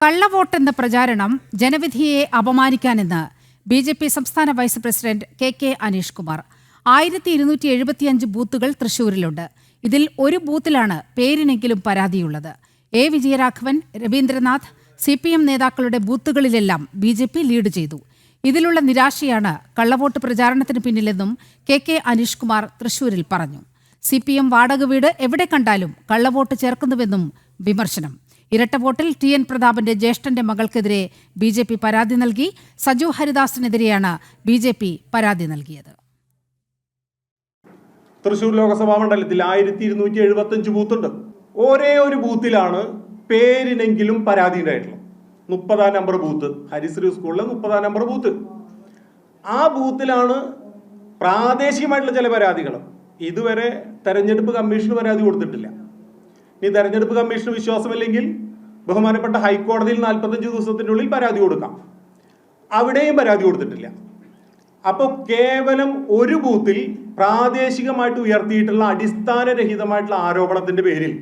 കള്ളവോട്ടെന്ന പ്രചാരണം ജനവിധിയെ അപമാനിക്കാനെന്ന് ബി.ജെ.പി. സംസ്ഥാന vice president K Aneesh Kumar. 1275 ബൂത്തുകൾ തൃശൂരിലുണ്ട്. ഇതിൽ ഒരു ബൂത്തിലാണ് പേരിനെങ്കിലും പരാതിയുള്ളത്. എ. വിജയരാഘവൻ, രവീന്ദ്രനാഥ്, CPM നേതാക്കളുടെ ബൂത്തുകളിലെല്ലാം ബി.ജെ.പി. ലീഡ് ചെയ്തു. ഇതിലുള്ള നിരാശയാണ് കള്ളവോട്ട് പ്രചാരണത്തിന് പിന്നിലെന്നും കെ അനീഷ് കുമാർ തൃശൂരിൽ പറഞ്ഞു. CPM വാടക വീട് എവിടെ കണ്ടാലും കള്ളവോട്ട് ചേർക്കുന്നുവെന്നും വിമർശനം. ഇരട്ട വോട്ടിൽ TN പ്രതാപന്റെ ജ്യേഷ്ഠന്റെ മകൾക്കെതിരെ ബി.ജെ.പി. പരാതി നൽകി. സജു ഹരിദാസിനെതിരെയാണ് ബി.ജെ.പി. പരാതി നൽകിയത്. തൃശൂർ ലോക്സഭാ മണ്ഡലത്തിൽ 1275 ബൂത്തുണ്ട്. ഒരേ ഒരു ബൂത്തിലാണ് പേരിനെങ്കിലും പരാതി ഉണ്ടായിട്ടുള്ളത്. 30-ാം നമ്പർ ബൂത്ത്, ഹരിശ്രീ സ്കൂളിലെ 30-ാം നമ്പർ ബൂത്ത്. ആ ബൂത്തിലാണ് പ്രാദേശികമായിട്ടുള്ള ചില പരാതികൾ. ഇതുവരെ തെരഞ്ഞെടുപ്പ് കമ്മീഷന് പരാതി കൊടുത്തിട്ടില്ല. ഇനി തെരഞ്ഞെടുപ്പ് കമ്മീഷന് വിശ്വാസമില്ലെങ്കിൽ ബഹുമാനപ്പെട്ട ഹൈക്കോടതിയിൽ 45 ദിവസത്തിനുള്ളിൽ പരാതി കൊടുക്കാം. അവിടെയും പരാതി കൊടുത്തിട്ടില്ല. അപ്പോൾ കേവലം ഒരു ബൂത്തിൽ പ്രാദേശികമായിട്ട് ഉയർത്തിയിട്ടുള്ള അടിസ്ഥാനരഹിതമായിട്ടുള്ള ആരോപണത്തിന്റെ പേരിൽ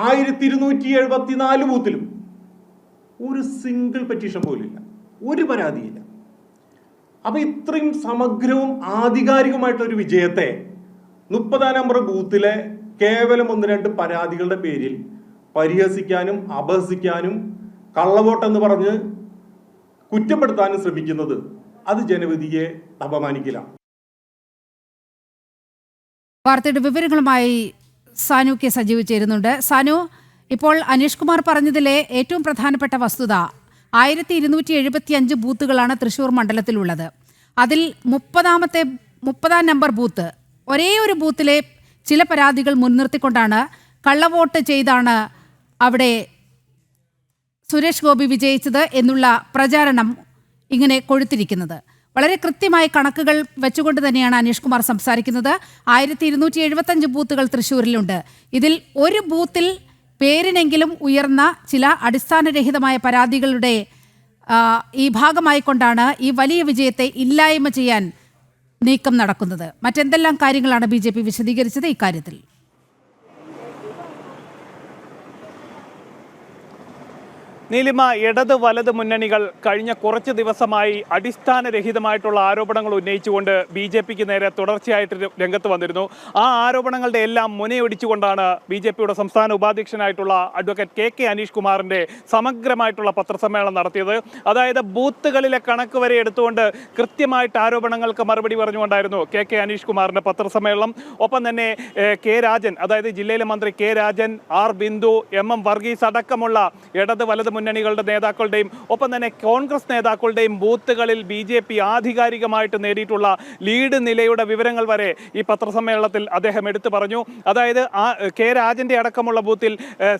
1274 ബൂത്തിലും ഒരു സിംഗിൾ പെറ്റീഷൻ പോലില്ല, ഒരു പരാതിയില്ല. അപ്പൊ ഇത്രയും സമഗ്രവും ആധികാരികമായിട്ടുള്ള ഒരു വിജയത്തെ 30-ാം നമ്പർ ബൂത്തിലെ കേവലം 1-2 പരാതികളുടെ പേരിൽ പരിഹസിക്കാനും അപഹസിക്കാനും കള്ളവോട്ടെന്ന് പറഞ്ഞ് കുറ്റപ്പെടുത്താനും ശ്രമിക്കുന്നത് അത് ജനവിധിയെ അപമാനിക്കലാണ്. വാർത്തയുടെ വിവരങ്ങളുമായി സാനു കെ സജീവ് ചേരുന്നുണ്ട്. സാനു, ഇപ്പോൾ അനീഷ് കുമാർ പറഞ്ഞതിലെ ഏറ്റവും പ്രധാനപ്പെട്ട വസ്തുത 1275 ബൂത്തുകളാണ് തൃശൂർ മണ്ഡലത്തിലുള്ളത്. അതിൽ 30-ാം നമ്പർ ബൂത്ത്, ഒരേ ഒരു ബൂത്തിലെ ചില പരാതികൾ മുൻനിർത്തിക്കൊണ്ടാണ് കള്ളവോട്ട് ചെയ്താണ് അവിടെ സുരേഷ് ഗോപി വിജയിച്ചത് എന്നുള്ള പ്രചാരണം ഇങ്ങനെ കൊഴുത്തിരിക്കുന്നത്. വളരെ കൃത്യമായ കണക്കുകൾ വെച്ചുകൊണ്ട് തന്നെയാണ് അനീഷ് കുമാർ സംസാരിക്കുന്നത്. 1275 ബൂത്തുകൾ തൃശ്ശൂരിലുണ്ട്. ഇതിൽ ഒരു ബൂത്തിൽ പേരിനെങ്കിലും ഉയർന്ന ചില അടിസ്ഥാനരഹിതമായ പരാതികളുടെ ഈ ഭാഗമായിക്കൊണ്ടാണ് ഈ വലിയ വിജയത്തെ ഇല്ലായ്മ ചെയ്യാൻ നീക്കം നടക്കുന്നത്. മറ്റെന്തെല്ലാം കാര്യങ്ങളാണ് ബി.ജെ.പി. വിശദീകരിച്ചത് ഇക്കാര്യത്തിൽ? നീലിമ, ഇടത് വലത് മുന്നണികൾ കഴിഞ്ഞ കുറച്ച് ദിവസമായി അടിസ്ഥാനരഹിതമായിട്ടുള്ള ആരോപണങ്ങൾ ഉന്നയിച്ചുകൊണ്ട് BJPക്ക് നേരെ തുടർച്ചയായിട്ട് രംഗത്ത് വന്നിരുന്നു. ആ ആരോപണങ്ങളുടെ എല്ലാം മുനയൊടിച്ചുകൊണ്ടാണ് BJPയുടെ സംസ്ഥാന ഉപാധ്യക്ഷനായിട്ടുള്ള അഡ്വക്കേറ്റ് കെ അനീഷ് കുമാറിൻ്റെ സമഗ്രമായിട്ടുള്ള പത്രസമ്മേളനം നടത്തിയത്. അതായത് ബൂത്തുകളിലെ കണക്ക് വരെ എടുത്തുകൊണ്ട് കൃത്യമായിട്ട് ആരോപണങ്ങൾക്ക് മറുപടി പറഞ്ഞുകൊണ്ടായിരുന്നു കെ അനീഷ് കുമാറിൻ്റെ പത്രസമ്മേളനം. ഒപ്പം തന്നെ കെ രാജൻ, അതായത് ജില്ലയിലെ മന്ത്രി K Rajan, R Bindu, MM Varghese അടക്കമുള്ള ഇടത് വലത് മുന്നണികളുടെ നേതാക്കളുടെയും ഒപ്പം തന്നെ കോൺഗ്രസ് നേതാക്കളുടെയും ബൂത്തുകളിൽ BJP ആധികാരികമായിട്ട് നേടിയിട്ടുള്ള ലീഡ് നിലയുടെ വിവരങ്ങൾ വരെ ഈ പത്രസമ്മേളനത്തിൽ അദ്ദേഹം എടുത്തു പറഞ്ഞു. അതായത് കെ രാജന്റെ അടക്കമുള്ള ബൂത്തിൽ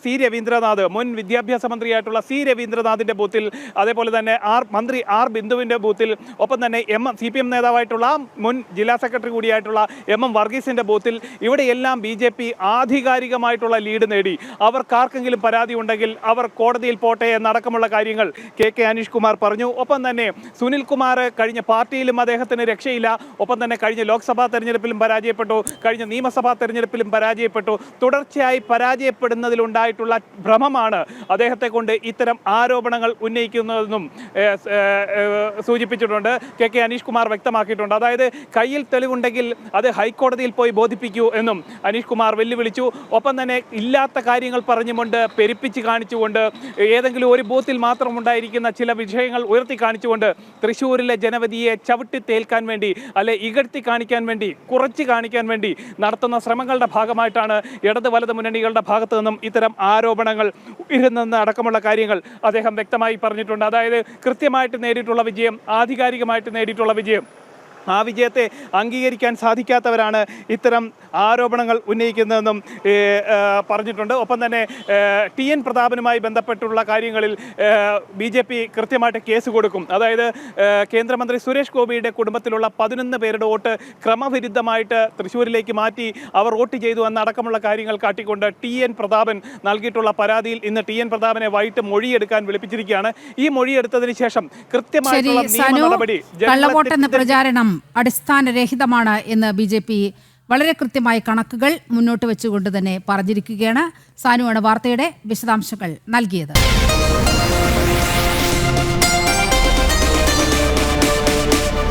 C രവീന്ദ്രനാഥ്, മുൻ വിദ്യാഭ്യാസ മന്ത്രിയായിട്ടുള്ള C രവീന്ദ്രനാഥിന്റെ ബൂത്തിൽ, അതേപോലെ തന്നെ മന്ത്രി ആർ ബിന്ദുവിന്റെ ബൂത്തിൽ, ഒപ്പം തന്നെ CPM നേതാവായിട്ടുള്ള മുൻ ജില്ലാ സെക്രട്ടറി കൂടിയായിട്ടുള്ള MM വർഗീസിന്റെ ബൂത്തിൽ, ഇവിടെയെല്ലാം BJP ആധികാരികമായിട്ടുള്ള ലീഡ് നേടി. അവർക്കാർക്കെങ്കിലും പരാതി ഉണ്ടെങ്കിൽ അവർ കോടതിയിൽ പോട്ടെ എന്നടക്കമുള്ള കാര്യങ്ങൾ കെ അനീഷ് കുമാർ പറഞ്ഞു. ഒപ്പം തന്നെ സുനിൽ കുമാർ കഴിഞ്ഞ പാർട്ടിയിലും അദ്ദേഹത്തിന് രക്ഷയില്ല. ഒപ്പം തന്നെ കഴിഞ്ഞ ലോക്സഭാ തെരഞ്ഞെടുപ്പിലും പരാജയപ്പെട്ടു, കഴിഞ്ഞ നിയമസഭാ തെരഞ്ഞെടുപ്പിലും പരാജയപ്പെട്ടു. തുടർച്ചയായി പരാജയപ്പെടുന്നതിലുണ്ടായിട്ടുള്ള ഭ്രമമാണ് അദ്ദേഹത്തെ കൊണ്ട് ഇത്തരം ആരോപണങ്ങൾ ഉന്നയിക്കുന്നതെന്നും സൂചിപ്പിച്ചിട്ടുണ്ട്. കെ അനീഷ് കുമാർ വ്യക്തമാക്കിയിട്ടുണ്ട്. അതായത് കയ്യിൽ തെളിവുണ്ടെങ്കിൽ അത് ഹൈക്കോടതിയിൽ പോയി ബോധിപ്പിക്കൂ എന്നും അനീഷ് കുമാർ വെല്ലുവിളിച്ചു. ഒപ്പം തന്നെ ഇല്ലാത്ത കാര്യങ്ങൾ പറഞ്ഞുകൊണ്ട് പെരുപ്പിച്ച് കാണിച്ചുകൊണ്ട് ഏതെങ്കിലും ഒരു ബൂത്തിൽ മാത്രം ഉണ്ടായിരിക്കുന്ന ചില വിഷയങ്ങൾ ഉയർത്തി കാണിച്ചുകൊണ്ട് തൃശ്ശൂരിലെ ജനവിധിയെ ചവിട്ടിത്തേൽക്കാൻ വേണ്ടി, അല്ലെ ഇകഴ്ത്തി കാണിക്കാൻ വേണ്ടി, കുറച്ച് കാണിക്കാൻ വേണ്ടി നടത്തുന്ന ശ്രമങ്ങളുടെ ഭാഗമായിട്ടാണ് ഇടത് വലത് മുന്നണികളുടെ ഭാഗത്തു നിന്നും ഇത്തരം ആരോപണങ്ങൾ ഉയരുന്നെന്ന് അടക്കമുള്ള കാര്യങ്ങൾ അദ്ദേഹം വ്യക്തമായി പറഞ്ഞിട്ടുണ്ട്. അതായത് കൃത്യമായിട്ട് നേടിയിട്ടുള്ള വിജയം, ആധികാരികമായിട്ട് നേടിയിട്ടുള്ള വിജയം, ആ വിജയത്തെ അംഗീകരിക്കാൻ സാധിക്കാത്തവരാണ് ഇത്തരം ആരോപണങ്ങൾ ഉന്നയിക്കുന്നതെന്നും പറഞ്ഞിട്ടുണ്ട്. ഒപ്പം തന്നെ TN പ്രതാപനുമായി ബന്ധപ്പെട്ടുള്ള കാര്യങ്ങളിൽ BJP കൃത്യമായിട്ട് കേസ് കൊടുക്കും. അതായത് കേന്ദ്രമന്ത്രി സുരേഷ് ഗോപിയുടെ കുടുംബത്തിലുള്ള 11 പേരുടെ വോട്ട് ക്രമവിരുദ്ധമായിട്ട് തൃശ്ശൂരിലേക്ക് മാറ്റി അവർ വോട്ട് ചെയ്തു എന്നടക്കമുള്ള കാര്യങ്ങൾ കാട്ടിക്കൊണ്ട് TN പ്രതാപൻ നൽകിയിട്ടുള്ള പരാതിയിൽ ഇന്ന് TN പ്രതാപനെ വൈകിട്ട് മൊഴിയെടുക്കാൻ വിളിപ്പിച്ചിരിക്കുകയാണ്. ഈ മൊഴിയെടുത്തതിന് ശേഷം കൃത്യമായിട്ടുള്ള നിയമ നടപടി, പ്രചാരണം അടിസ്ഥാനരഹിതമാണ് എന്ന് BJP വളരെ കൃത്യമായ കണക്കുകൾ മുന്നോട്ട് വെച്ചുകൊണ്ട് തന്നെ പറഞ്ഞിരിക്കുകയാണ്. സാനുവാണ് വാർത്തയുടെ വിശദാംശങ്ങൾ നൽകിയത്.